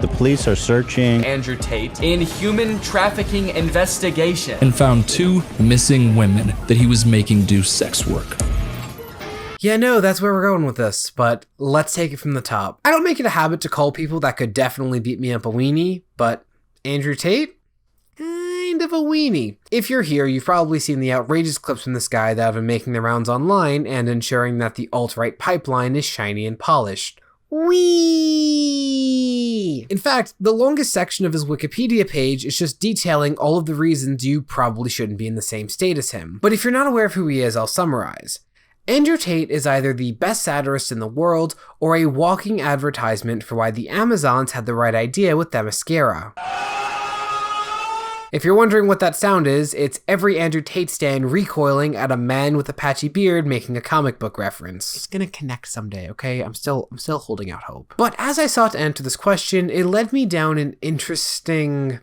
The police are searching Andrew Tate in human trafficking investigation and found 2 missing women that he was making do sex work. Yeah, no, that's where we're going with this, but let's take it from the top. I don't make it a habit to call people that could definitely beat me up a weenie, but Andrew Tate? Kind of a weenie. If you're here, you've probably seen the outrageous clips from this guy that have been making the rounds online and ensuring that the alt-right pipeline is shiny and polished. Whee! In fact, the longest section of his Wikipedia page is just detailing all of the reasons you probably shouldn't be in the same state as him. But if you're not aware of who he is, I'll summarize. Andrew Tate is either the best satirist in the world or a walking advertisement for why the Amazons had the right idea with their mascara. If you're wondering what that sound is, it's every Andrew Tate stan recoiling at a man with a patchy beard making a comic book reference. It's gonna connect someday, okay? I'm still holding out hope. But as I sought to answer this question, it led me down an interesting...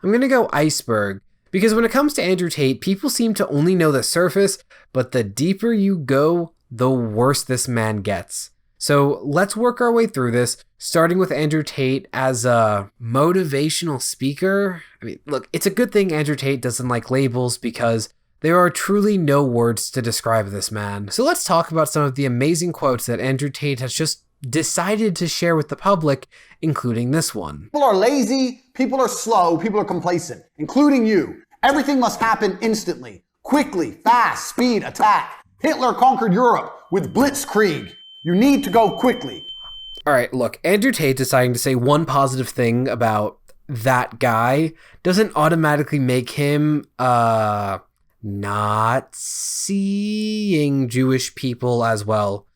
I'm gonna go iceberg. Because when it comes to Andrew Tate, people seem to only know the surface, but the deeper you go, the worse this man gets. So let's work our way through this, starting with Andrew Tate as a motivational speaker. I mean, look, it's a good thing Andrew Tate doesn't like labels because there are truly no words to describe this man. So let's talk about some of the amazing quotes that Andrew Tate has just decided to share with the public, including this one. People are lazy, people are slow, people are complacent, including you. Everything must happen instantly, quickly, fast, speed, attack. Hitler conquered Europe with blitzkrieg. You need to go quickly. All right, look, Andrew Tate deciding to say one positive thing about that guy doesn't automatically make him, not seeing Jewish people as well.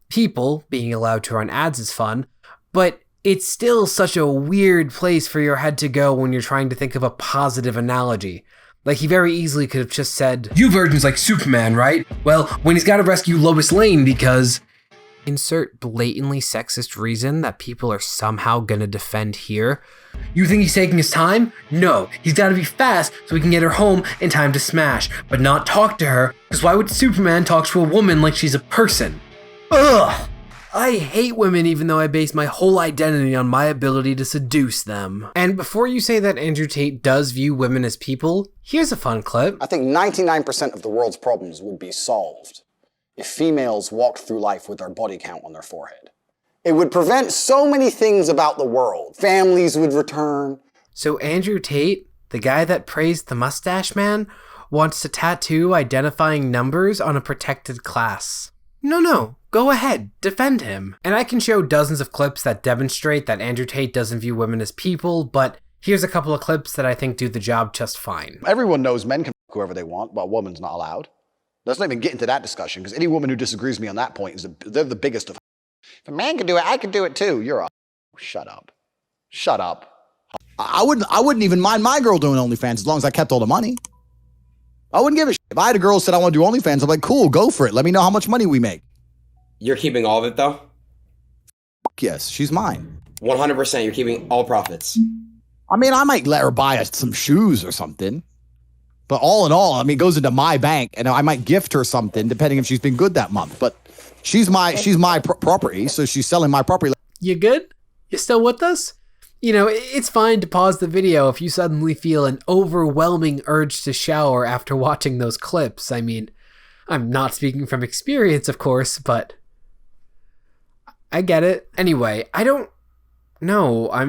People being allowed to run ads is fun, but it's still such a weird place for your head to go when you're trying to think of a positive analogy. Like, he very easily could have just said, "You virgins like Superman, right? Well, when he's got to rescue Lois Lane because..." Insert blatantly sexist reason that people are somehow gonna defend here. You think he's taking his time? No, he's gotta be fast so he can get her home in time to smash, but not talk to her, because why would Superman talk to a woman like she's a person? Ugh! I hate women even though I base my whole identity on my ability to seduce them. And before you say that Andrew Tate does view women as people, here's a fun clip. I think 99% of the world's problems would be solved if females walked through life with their body count on their forehead. It would prevent so many things about the world. Families would return. So Andrew Tate, the guy that praised the mustache man, wants to tattoo identifying numbers on a protected class. No, go ahead, defend him. And I can show dozens of clips that demonstrate that Andrew Tate doesn't view women as people, but here's a couple of clips that I think do the job just fine. Everyone knows men can f*** whoever they want, but a woman's not allowed. Let's not even get into that discussion, because any woman who disagrees with me on that point they're the biggest of. If a man can do it, I can do it too. You're a shut up. Shut up. I wouldn't even mind my girl doing OnlyFans as long as I kept all the money. I wouldn't give a shit. If I had a girl who said I want to do OnlyFans, I'm like, cool, go for it. Let me know how much money we make. You're keeping all of it though? Yes, she's mine. 100%, you're keeping all profits. I mean, I might let her buy us some shoes or something. But all in all, I mean, it goes into my bank, and I might gift her something depending if she's been good that month. But she's my property, so she's selling my property. You good? You still with us? You know, it's fine to pause the video if you suddenly feel an overwhelming urge to shower after watching those clips. I mean, I'm not speaking from experience, of course, but I get it. Anyway, I'm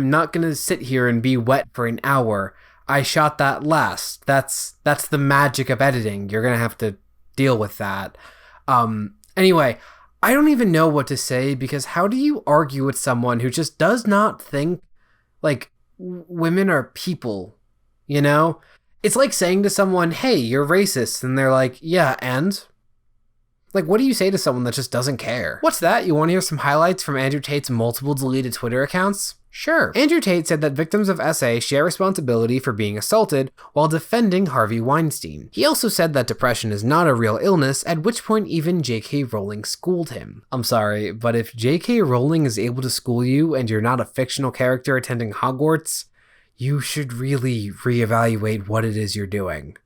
not gonna sit here and be wet for an hour. I shot that last. That's the magic of editing. You're gonna have to deal with that. Anyway, I don't even know what to say, because how do you argue with someone who just does not think like women are people, you know? It's like saying to someone, "Hey, you're racist," and they're like, "Yeah, and?" Like, what do you say to someone that just doesn't care? What's that? You want to hear some highlights from Andrew Tate's multiple deleted Twitter accounts? Sure. Andrew Tate said that victims of SA share responsibility for being assaulted while defending Harvey Weinstein. He also said that depression is not a real illness, at which point even J.K. Rowling schooled him. I'm sorry, but if J.K. Rowling is able to school you and you're not a fictional character attending Hogwarts, you should really reevaluate what it is you're doing.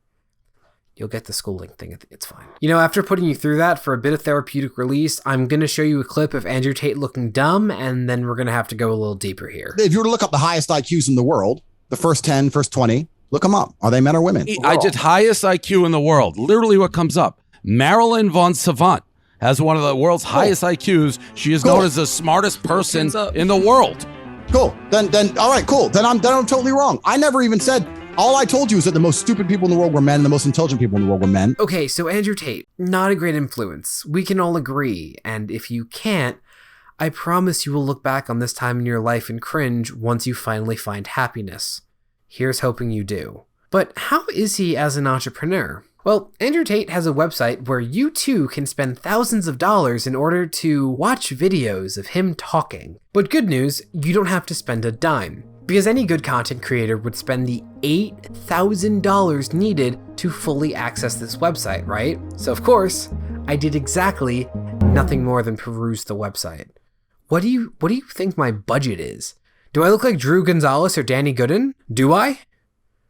You'll get the schooling thing. It's fine. You know, after putting you through that for a bit of therapeutic release, I'm going to show you a clip of Andrew Tate looking dumb, and then we're going to have to go a little deeper here. If you were to look up the highest IQs in the world, the first 10, first 20, look them up. Are they men or women? I did highest IQ in the world. Literally what comes up. Marilyn von Savant has one of the world's highest IQs. She is known as the smartest person in the world. Cool. Then, all right, cool. Then I'm totally wrong. I never even said, all I told you is that the most stupid people in the world were men and the most intelligent people in the world were men. Okay, so Andrew Tate, not a great influence. We can all agree. And if you can't, I promise you will look back on this time in your life and cringe once you finally find happiness. Here's hoping you do. But how is he as an entrepreneur? Well, Andrew Tate has a website where you too can spend thousands of dollars in order to watch videos of him talking. But good news, you don't have to spend a dime, because any good content creator would spend the $8,000 needed to fully access this website, right? So of course, I did exactly nothing more than peruse the website. What do you think my budget is? Do I look like Drew Gonzalez or Danny Gooden? Do I?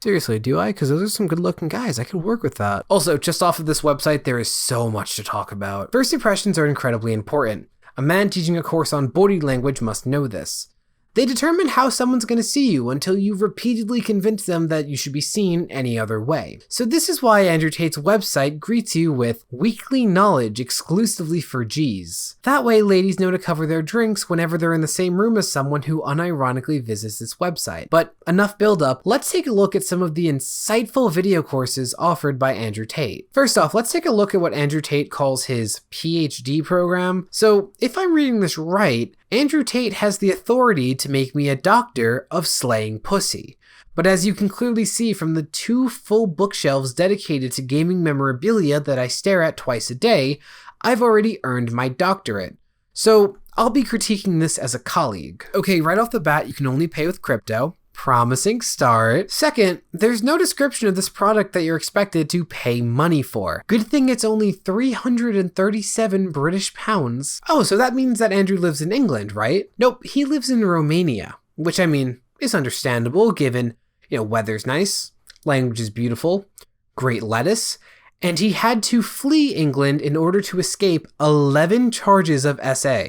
Seriously, do I? Because those are some good looking guys. I could work with that. Also, just off of this website, there is so much to talk about. First impressions are incredibly important. A man teaching a course on body language must know this. They determine how someone's going to see you until you repeatedly convince them that you should be seen any other way. So this is why Andrew Tate's website greets you with weekly knowledge exclusively for G's. That way ladies know to cover their drinks whenever they're in the same room as someone who unironically visits this website. But enough build up, let's take a look at some of the insightful video courses offered by Andrew Tate. First off, let's take a look at what Andrew Tate calls his PhD program. So if I'm reading this right, Andrew Tate has the authority to make me a doctor of slaying pussy. But as you can clearly see from the 2 full bookshelves dedicated to gaming memorabilia that I stare at twice a day, I've already earned my doctorate. So I'll be critiquing this as a colleague. Okay, right off the bat, you can only pay with crypto. Promising start. Second, there's no description of this product that you're expected to pay money for. Good thing it's only 337 British pounds. Oh, so that means that Andrew lives in England, right? Nope, he lives in Romania, which I mean, is understandable given, weather's nice, language is beautiful, great lettuce, and he had to flee England in order to escape 11 charges of SA.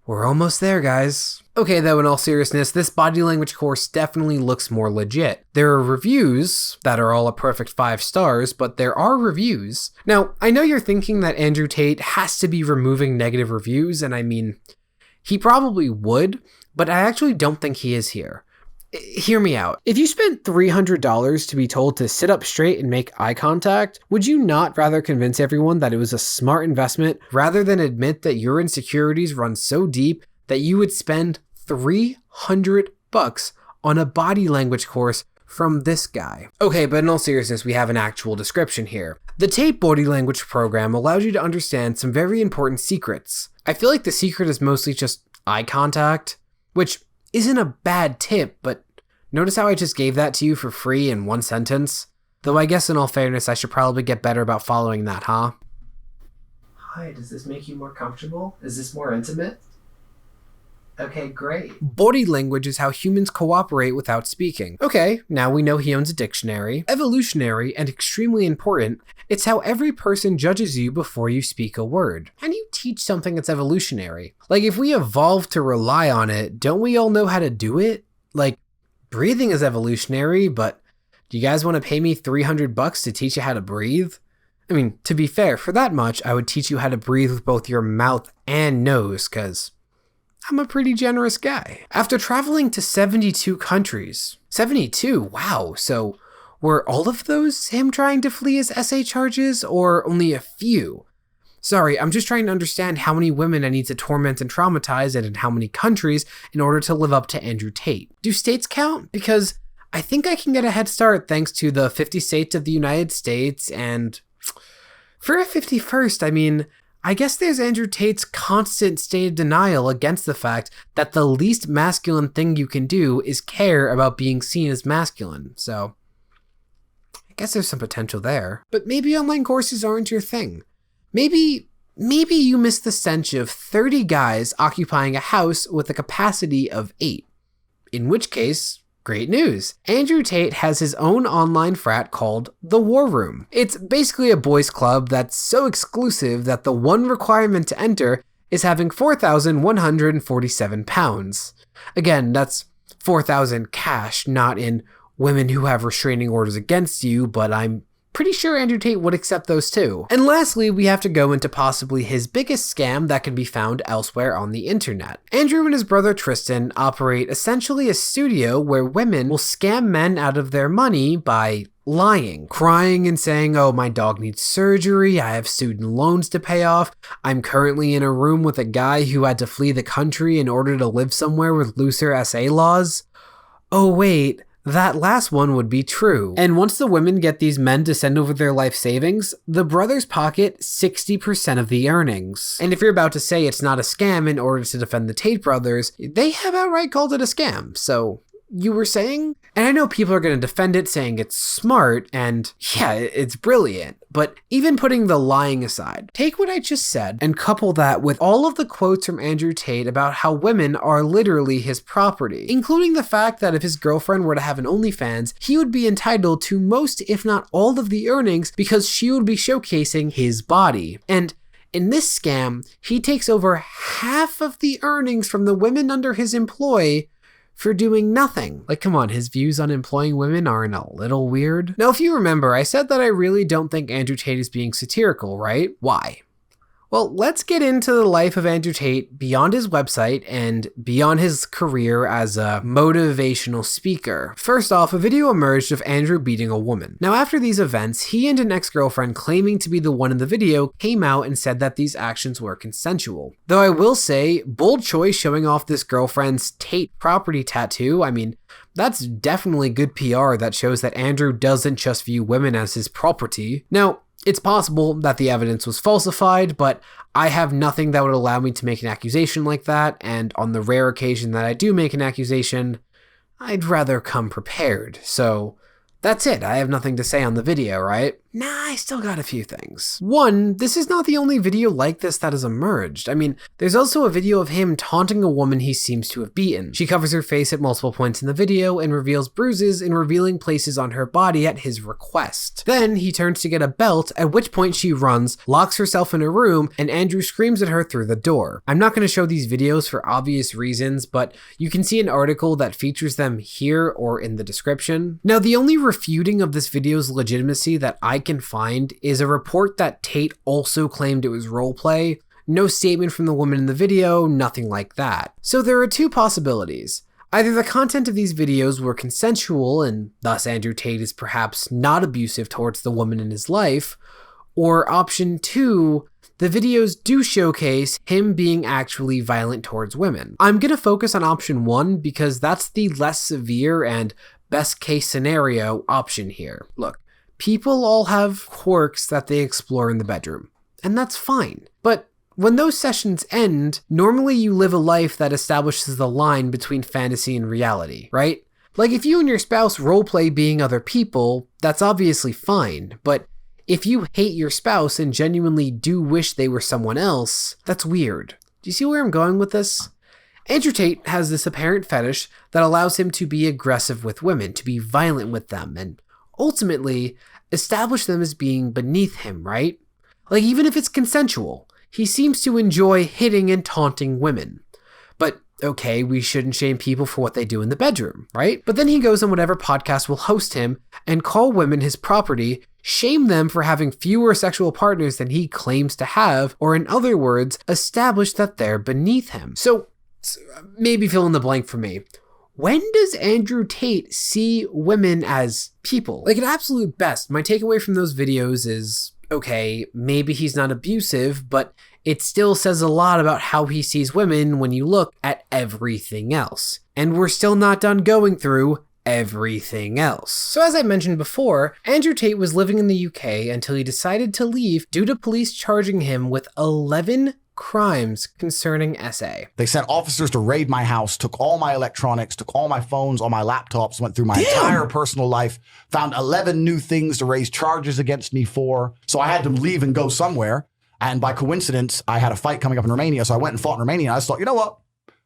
We're almost there, guys. Okay, though, in all seriousness, this body language course definitely looks more legit. There are reviews that are all a perfect 5 stars, but there are reviews. Now, I know you're thinking that Andrew Tate has to be removing negative reviews, and I mean, he probably would, but I actually don't think he is here. Hear me out. If you spent $300 to be told to sit up straight and make eye contact, would you not rather convince everyone that it was a smart investment rather than admit that your insecurities run so deep that you would spend $300 on a body language course from this guy? Okay, but in all seriousness, we have an actual description here. The Tate Body Language program allows you to understand some very important secrets. I feel like the secret is mostly just eye contact, which isn't a bad tip, but notice how I just gave that to you for free in 1 sentence? Though I guess in all fairness, I should probably get better about following that, huh? Hi, does this make you more comfortable? Is this more intimate? Okay, great. Body language is how humans cooperate without speaking. Okay, now we know he owns a dictionary. Evolutionary and extremely important, it's how every person judges you before you speak a word. How do you teach something that's evolutionary? Like, if we evolved to rely on it, don't we all know how to do it? Like, breathing is evolutionary, but do you guys want to pay me $300 to teach you how to breathe? I mean, to be fair, for that much, I would teach you how to breathe with both your mouth and nose, because I'm a pretty generous guy. After traveling to 72 countries, 72, wow, so were all of those him trying to flee his SA charges, or only a few? Sorry, I'm just trying to understand how many women I need to torment and traumatize and in how many countries in order to live up to Andrew Tate. Do states count? Because I think I can get a head start thanks to the 50 states of the United States, and for a 51st, I mean, I guess there's Andrew Tate's constant state of denial against the fact that the least masculine thing you can do is care about being seen as masculine, so I guess there's some potential there. But maybe online courses aren't your thing. Maybe you miss the stench of 30 guys occupying a house with a capacity of 8. In which case, Great news. Andrew Tate has his own online frat called The War Room. It's basically a boys' club that's so exclusive that the one requirement to enter is having 4,147 pounds. Again, that's 4,000 cash, not in women who have restraining orders against you, but I'm pretty sure Andrew Tate would accept those too. And lastly, we have to go into possibly his biggest scam that can be found elsewhere on the internet. Andrew and his brother Tristan operate essentially a studio where women will scam men out of their money by lying, crying and saying, oh, my dog needs surgery, I have student loans to pay off, I'm currently in a room with a guy who had to flee the country in order to live somewhere with looser SA laws. Oh wait, that last one would be true. And once the women get these men to send over their life savings, the brothers pocket 60% of the earnings. And if you're about to say it's not a scam in order to defend the Tate brothers, they have outright called it a scam, so you were saying? And I know people are going to defend it saying it's smart and yeah, it's brilliant, but even putting the lying aside, take what I just said and couple that with all of the quotes from Andrew Tate about how women are literally his property, including the fact that if his girlfriend were to have an OnlyFans, he would be entitled to most, if not all of the earnings because she would be showcasing his body. And in this scam, he takes over half of the earnings from the women under his employ for doing nothing. Like, come on, his views on employing women aren't a little weird? Now, if you remember, I said that I really don't think Andrew Tate is being satirical, right? Why? Well, let's get into the life of Andrew Tate beyond his website and beyond his career as a motivational speaker. First off, a video emerged of Andrew beating a woman. Now, after these events, he and an ex-girlfriend claiming to be the one in the video came out and said that these actions were consensual. Though I will say, bold choice showing off this girlfriend's Tate property tattoo. I mean, that's definitely good PR that shows that Andrew doesn't just view women as his property. Now, it's possible that the evidence was falsified, but I have nothing that would allow me to make an accusation like that, and on the rare occasion that I do make an accusation, I'd rather come prepared. So that's it. I have nothing to say on the video, right? Nah, I still got a few things. One, this is not the only video like this that has emerged. I mean, there's also a video of him taunting a woman he seems to have beaten. She covers her face at multiple points in the video and reveals bruises in revealing places on her body at his request. Then he turns to get a belt, at which point she runs, locks herself in a room, and Andrew screams at her through the door. I'm not going to show these videos for obvious reasons, but you can see an article that features them here or in the description. Now, the only refuting of this video's legitimacy that I can find is a report that Tate also claimed it was roleplay. No statement from the woman in the video, nothing like that. So there are two possibilities. Either the content of these videos were consensual and thus Andrew Tate is perhaps not abusive towards the woman in his life, or option two, the videos do showcase him being actually violent towards women. I'm gonna focus on option one because that's the less severe and best case scenario option here. Look, people all have quirks that they explore in the bedroom, and that's fine. But when those sessions end, normally you live a life that establishes the line between fantasy and reality, right? Like if you and your spouse roleplay being other people, that's obviously fine, but if you hate your spouse and genuinely do wish they were someone else, that's weird. Do you see where I'm going with this? Andrew Tate has this apparent fetish that allows him to be aggressive with women, to be violent with them, and ultimately establish them as being beneath him, right? Like even if it's consensual, he seems to enjoy hitting and taunting women. But okay, we shouldn't shame people for what they do in the bedroom, right? But then he goes on whatever podcast will host him and call women his property, shame them for having fewer sexual partners than he claims to have, or in other words, establish that they're beneath him. So maybe fill in the blank for me. When does Andrew Tate see women as people? Like at absolute best, my takeaway from those videos is, okay, maybe he's not abusive, but it still says a lot about how he sees women when you look at everything else. And we're still not done going through everything else. So as I mentioned before, Andrew Tate was living in the UK until he decided to leave due to police charging him with 11 crimes concerning SA. They sent officers to raid my house, took all my electronics, took all my phones, all my laptops, went through my entire personal life, found 11 new things to raise charges against me for. So I had to leave and go somewhere. And by coincidence, I had a fight coming up in Romania. So I went and fought in Romania. I just thought, you know what?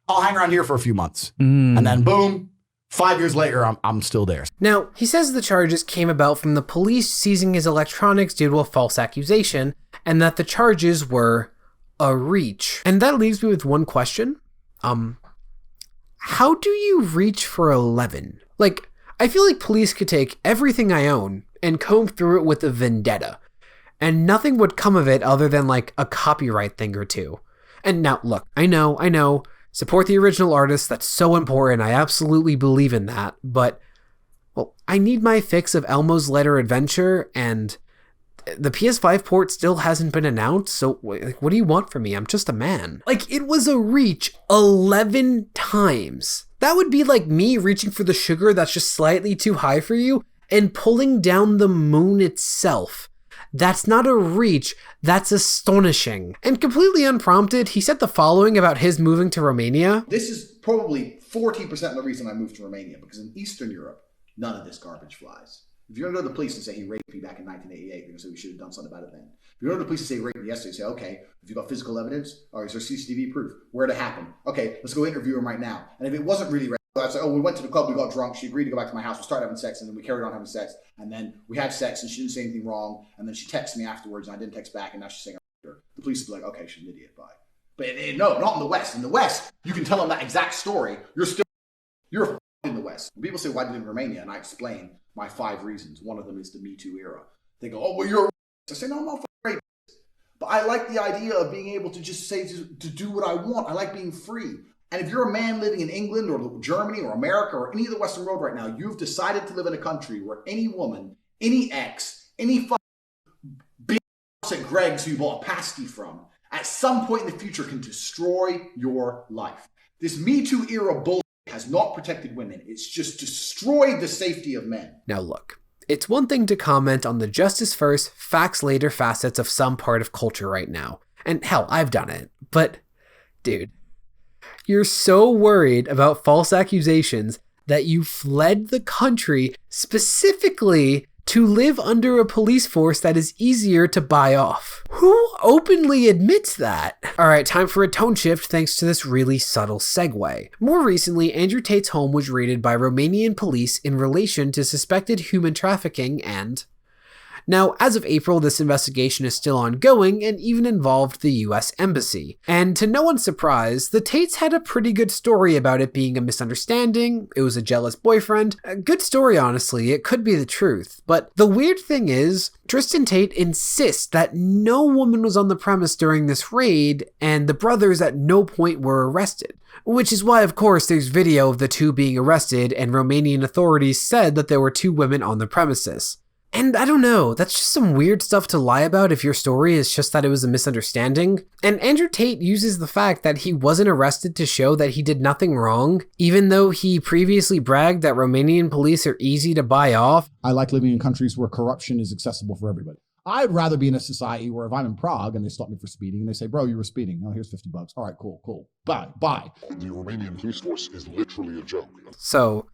I'll hang around here for a few months. And then boom, 5 years later, I'm still there. Now, he says the charges came about from the police seizing his electronics due to a false accusation, and that the charges were a reach. And that leaves me with one question. How do you reach for 11? Like, I feel like police could take everything I own and comb through it with a vendetta, and nothing would come of it other than like a copyright thing or two. And now, look, I know, support the original artist, that's so important, I absolutely believe in that, but, well, I need my fix of Elmo's Letter Adventure, and the PS5 port still hasn't been announced, so like, what do you want from me? I'm just a man. Like, it was a reach 11 times. That would be like me reaching for the sugar that's just slightly too high for you and pulling down the moon itself. That's not a reach, that's astonishing. And completely unprompted, he said the following about his moving to Romania. This is probably 40% of the reason I moved to Romania, because in Eastern Europe, none of this garbage flies. If you're going to go to the police and say he raped me back in 1988, you're going to say we should have done something about it then. If you go to the police and say he raped me yesterday, you say, okay, have you got physical evidence? Or is there CCTV proof? Where'd it happen? Okay, let's go interview him right now. And if it wasn't really rape, I'd say, oh, we went to the club, we got drunk, she agreed to go back to my house, we started having sex, and then we carried on having sex, and then we had sex, and she didn't say anything wrong, and then she texted me afterwards, and I didn't text back, and now she's saying I raped her. The police would be like, okay, she's an idiot, bye. But no, not in the West. In the West, you can tell them that exact story, you're in the West. When people say, why did you in Romania? And I explain my 5 reasons. One of them is the Me Too era. They go, oh, well, you're a rapist. I say, no, I'm not a rapist. But I like the idea of being able to just say, to do what I want. I like being free. And if you're a man living in England or Germany or America or any of the Western world right now, you've decided to live in a country where any woman, any ex, any big at Greg's who you bought a pasty from, at some point in the future can destroy your life. This Me Too era bullshit has not protected women. It's just destroyed the safety of men. Now look, it's one thing to comment on the justice first, facts later facets of some part of culture right now. And hell, I've done it. But, dude, you're so worried about false accusations that you fled the country specifically to live under a police force that is easier to buy off. Who openly admits that? Alright, time for a tone shift thanks to this really subtle segue. More recently, Andrew Tate's home was raided by Romanian police in relation to suspected human trafficking and... Now, as of April, this investigation is still ongoing and even involved the US Embassy. And to no one's surprise, the Tates had a pretty good story about it being a misunderstanding, it was a jealous boyfriend. A good story, honestly, it could be the truth. But the weird thing is, Tristan Tate insists that no woman was on the premise during this raid, and the brothers at no point were arrested. Which is why, of course, there's video of the two being arrested, and Romanian authorities said that there were 2 women on the premises. And I don't know, that's just some weird stuff to lie about if your story is just that it was a misunderstanding. And Andrew Tate uses the fact that he wasn't arrested to show that he did nothing wrong, even though he previously bragged that Romanian police are easy to buy off. I like living in countries where corruption is accessible for everybody. I'd rather be in a society where if I'm in Prague and they stop me for speeding and they say, bro, you were speeding. Oh, here's $50. All right, cool. Bye. The Romanian police force is literally a joke. So,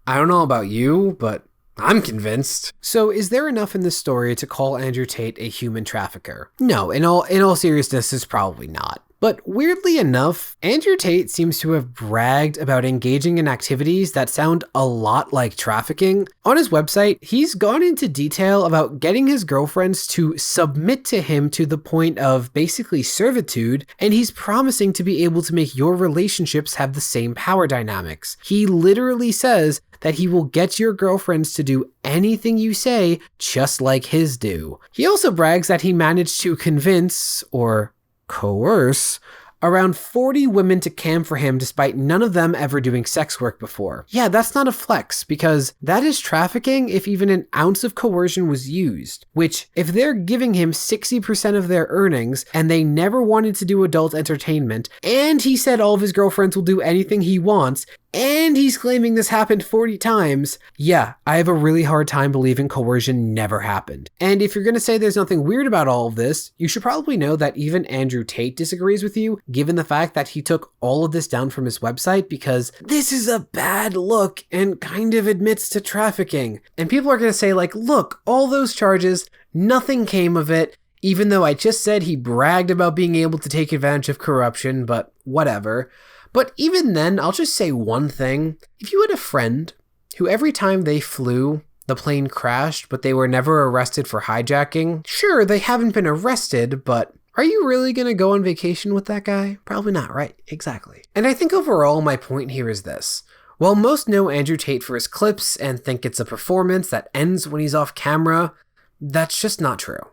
I don't know about you, but I'm convinced. So is there enough in this story to call Andrew Tate a human trafficker? No, in all seriousness, it's probably not. But weirdly enough, Andrew Tate seems to have bragged about engaging in activities that sound a lot like trafficking. On his website, he's gone into detail about getting his girlfriends to submit to him to the point of basically servitude, and he's promising to be able to make your relationships have the same power dynamics. He literally says that he will get your girlfriends to do anything you say, just like his do. He also brags that he managed to convince, or coerce, around 40 women to cam for him despite none of them ever doing sex work before. Yeah, that's not a flex, because that is trafficking if even an ounce of coercion was used, which if they're giving him 60% of their earnings and they never wanted to do adult entertainment, and he said all of his girlfriends will do anything he wants, and he's claiming this happened 40 times, yeah, I have a really hard time believing coercion never happened. And if you're gonna say there's nothing weird about all of this, you should probably know that even Andrew Tate disagrees with you, given the fact that he took all of this down from his website because this is a bad look and kind of admits to trafficking. And people are gonna say like, look, all those charges, nothing came of it, even though I just said he bragged about being able to take advantage of corruption, but whatever. But even then, I'll just say one thing. If you had a friend who every time they flew, the plane crashed, but they were never arrested for hijacking, sure, they haven't been arrested, but are you really going to go on vacation with that guy? Probably not, right? Exactly. And I think overall my point here is this. While most know Andrew Tate for his clips and think it's a performance that ends when he's off camera, that's just not true.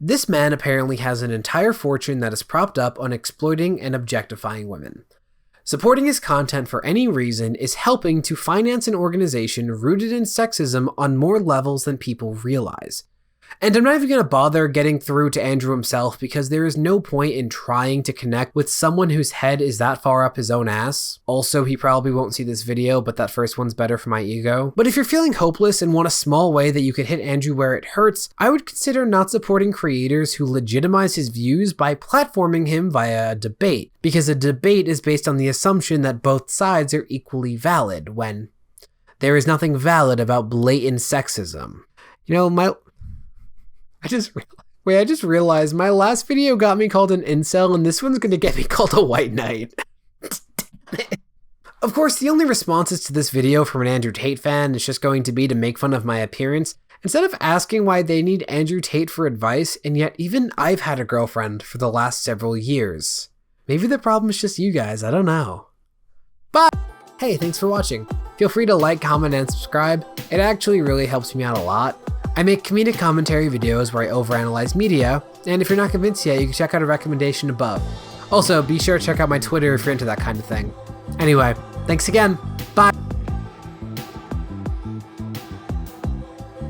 This man apparently has an entire fortune that is propped up on exploiting and objectifying women. Supporting his content for any reason is helping to finance an organization rooted in sexism on more levels than people realize. And I'm not even going to bother getting through to Andrew himself because there is no point in trying to connect with someone whose head is that far up his own ass. Also, he probably won't see this video, but that first one's better for my ego. But if you're feeling hopeless and want a small way that you could hit Andrew where it hurts, I would consider not supporting creators who legitimize his views by platforming him via a debate, because a debate is based on the assumption that both sides are equally valid, when there is nothing valid about blatant sexism. You know, I just realized my last video got me called an incel, and this one's gonna get me called a white knight. Of course, the only responses to this video from an Andrew Tate fan is just going to be to make fun of my appearance, instead of asking why they need Andrew Tate for advice, and yet even I've had a girlfriend for the last several years. Maybe the problem is just you guys, I don't know. Bye! Hey, thanks for watching. Feel free to like, comment, and subscribe. It actually really helps me out a lot. I make comedic commentary videos where I overanalyze media, and if you're not convinced yet, you can check out a recommendation above. Also, be sure to check out my Twitter if you're into that kind of thing. Anyway, thanks again. Bye!